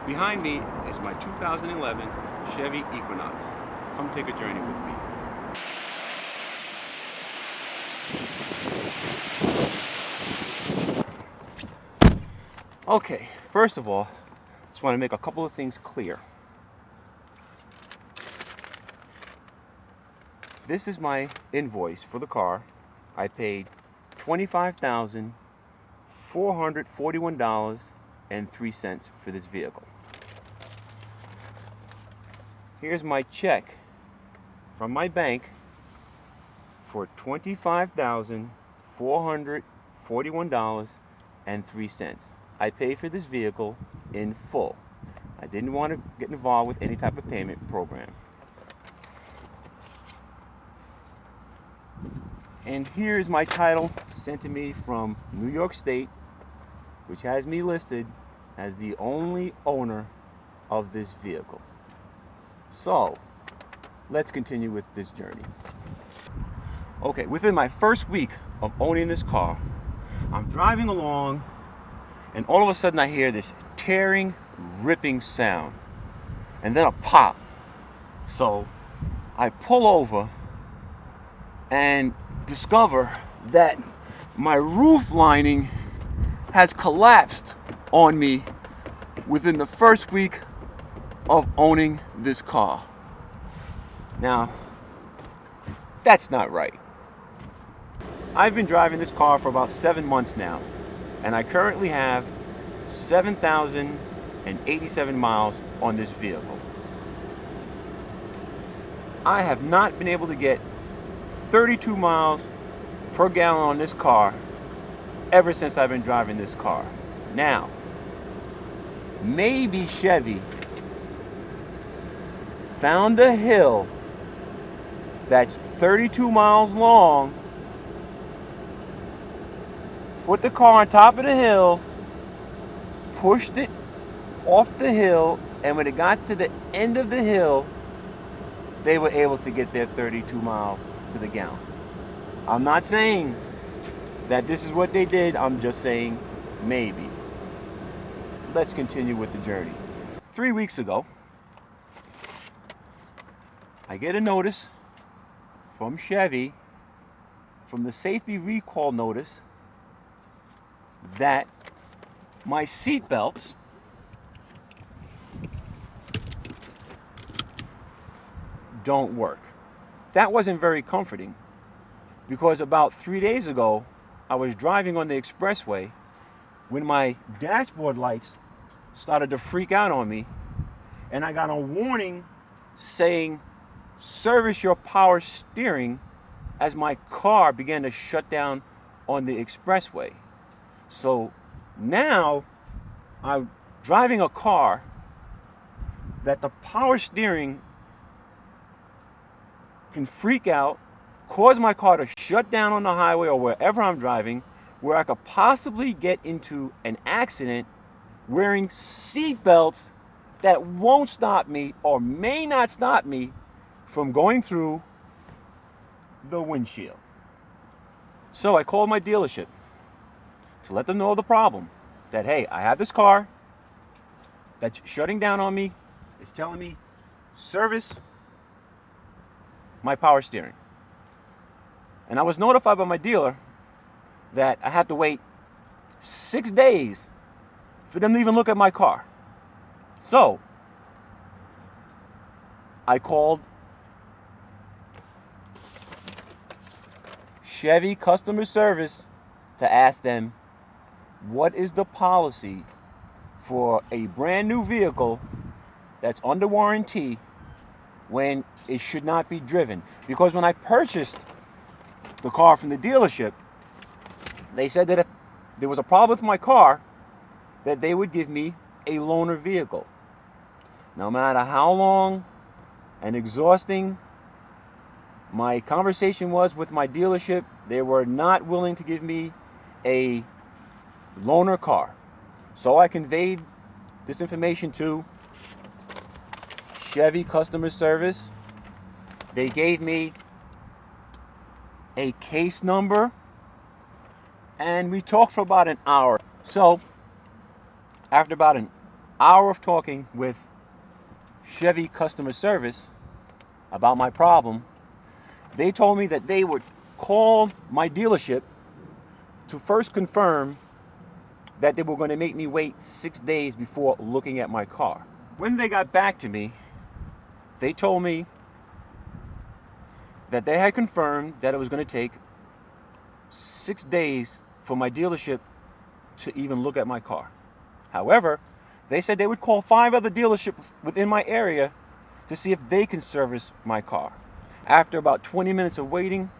Behind me is my 2011 Chevy Equinox. Come take a journey with me. Okay, first of all, just want to make a couple of things clear. This is my invoice for the car. I paid $25,441.03 for this vehicle. Here's my check from my bank for $25,441.03. I paid for this vehicle in full. I didn't want to get involved with any type of payment program. And here's my title sent to me from New York State, which has me listed as the only owner of this vehicle. So, let's continue with this journey. Okay, within my first week of owning this car, I'm driving along and all of a sudden I hear this tearing, ripping sound and then a pop. So I pull over and discover that my roof lining has collapsed on me within the first week of owning this car. Now, that's not right. I've been driving this car for about 7 months now, and I currently have 7,087 miles on this vehicle. I have not been able to get 32 miles per gallon on this car ever since I've been driving this car. Now, maybe Chevy found a hill that's 32 miles long, put the car on top of the hill, pushed it off the hill, and when it got to the end of the hill, they were able to get their 32 miles to the gallon. I'm not saying that this is what they did, I'm just saying maybe. Let's continue with the journey. 3 weeks ago, I get a notice from Chevy, from the safety recall notice, that my seat belts don't work. That wasn't very comforting because about 3 days ago, I was driving on the expressway when my dashboard lights started to freak out on me, and I got a warning saying, "Service your power steering," as my car began to shut down on the expressway. So now I'm driving a car that the power steering can freak out, cause my car to shut down on the highway or wherever I'm driving, where I could possibly get into an accident wearing seat belts that won't stop me or may not stop me from going through the windshield. So I called my dealership to let them know the problem. That, hey, I have this car that's shutting down on me. It's telling me, service my power steering. And I was notified by my dealer that I had to wait 6 days for them to even look at my car. So I called Chevy customer service to ask them, what is the policy for a brand new vehicle that's under warranty when it should not be driven? Because when I purchased the car from the dealership, they said that if there was a problem with my car, that they would give me a loaner vehicle. No matter how long and exhausting my conversation was with my dealership, they were not willing to give me a loaner car. So I conveyed this information to Chevy customer service. They gave me a case number and we talked for about an hour. So after about an hour of talking with Chevy customer service about my problem, they told me that they would call my dealership to first confirm that they were going to make me wait 6 days before looking at my car. When they got back to me, they told me that they had confirmed that it was going to take 6 days for my dealership to even look at my car. However, they said they would call 5 other dealerships within my area to see if they can service my car. After about 20 minutes of waiting,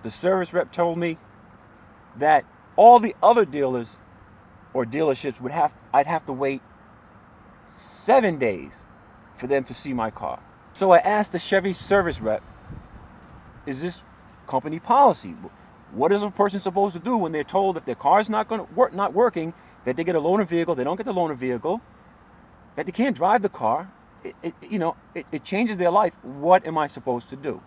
the service rep told me that all the other dealers or dealerships I'd have to wait 7 days for them to see my car. So I asked the Chevy service rep, is this company policy? What is a person supposed to do when they're told if their car is not working, that they get a loaner vehicle, they don't get the loaner vehicle, that they can't drive the car? It changes their life. What am I supposed to do?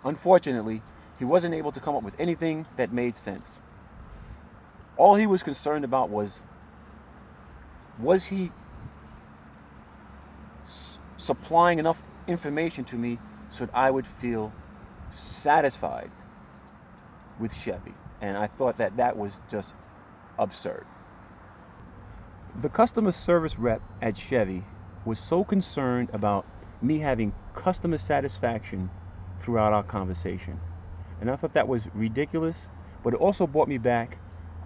Unfortunately, he wasn't able to come up with anything that made sense. All he was concerned about was he supplying enough information to me so that I would feel satisfied with Chevy. And I thought that that was just absurd. The customer service rep at Chevy was so concerned about me having customer satisfaction throughout our conversation. And I thought that was ridiculous, but it also brought me back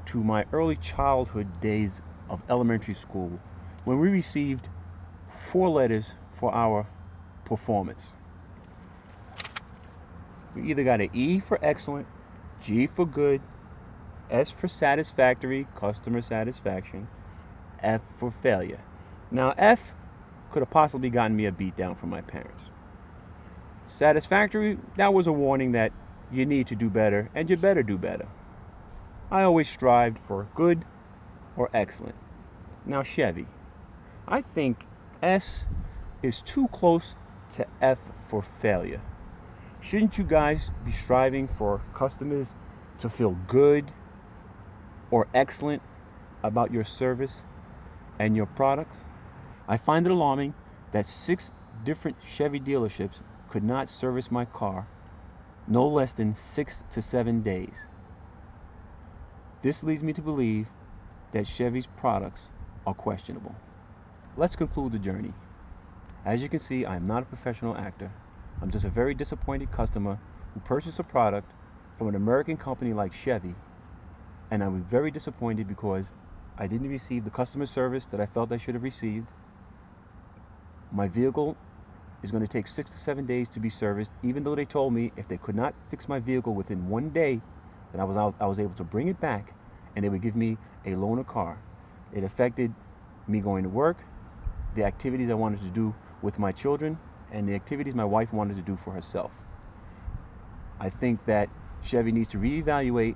to my early childhood days of elementary school, when we received 4 letters for our performance. We either got an E for excellent, G for good, S for satisfactory, customer satisfaction, F for failure. Now, F could have possibly gotten me a beat down from my parents. Satisfactory, that was a warning that you need to do better, and you better do better. I always strived for good or excellent. Now, Chevy, I think S is too close to F for failure. Shouldn't you guys be striving for customers to feel good or excellent about your service and your products? I find it alarming that 6 different Chevy dealerships could not service my car no less than 6 to 7 days. This leads me to believe that Chevy's products are questionable. Let's conclude the journey. As you can see, I am not a professional actor. I'm just a very disappointed customer who purchased a product from an American company like Chevy, and I was very disappointed because I didn't receive the customer service that I felt I should have received. My vehicle is going to take 6 to 7 days to be serviced, even though they told me if they could not fix my vehicle within 1 day, then I was able to bring it back and they would give me a loaner car. It affected me going to work, the activities I wanted to do with my children, and the activities my wife wanted to do for herself. I think that Chevy needs to reevaluate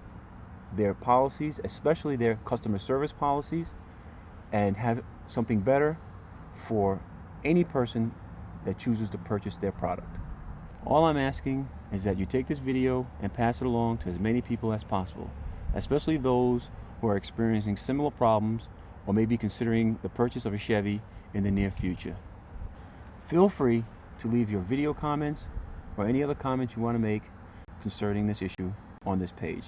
their policies, especially their customer service policies, and have something better for any person that chooses to purchase their product. All I'm asking is that you take this video and pass it along to as many people as possible, especially those who are experiencing similar problems or may be considering the purchase of a Chevy in the near future. Feel free to leave your video comments or any other comments you want to make concerning this issue on this page.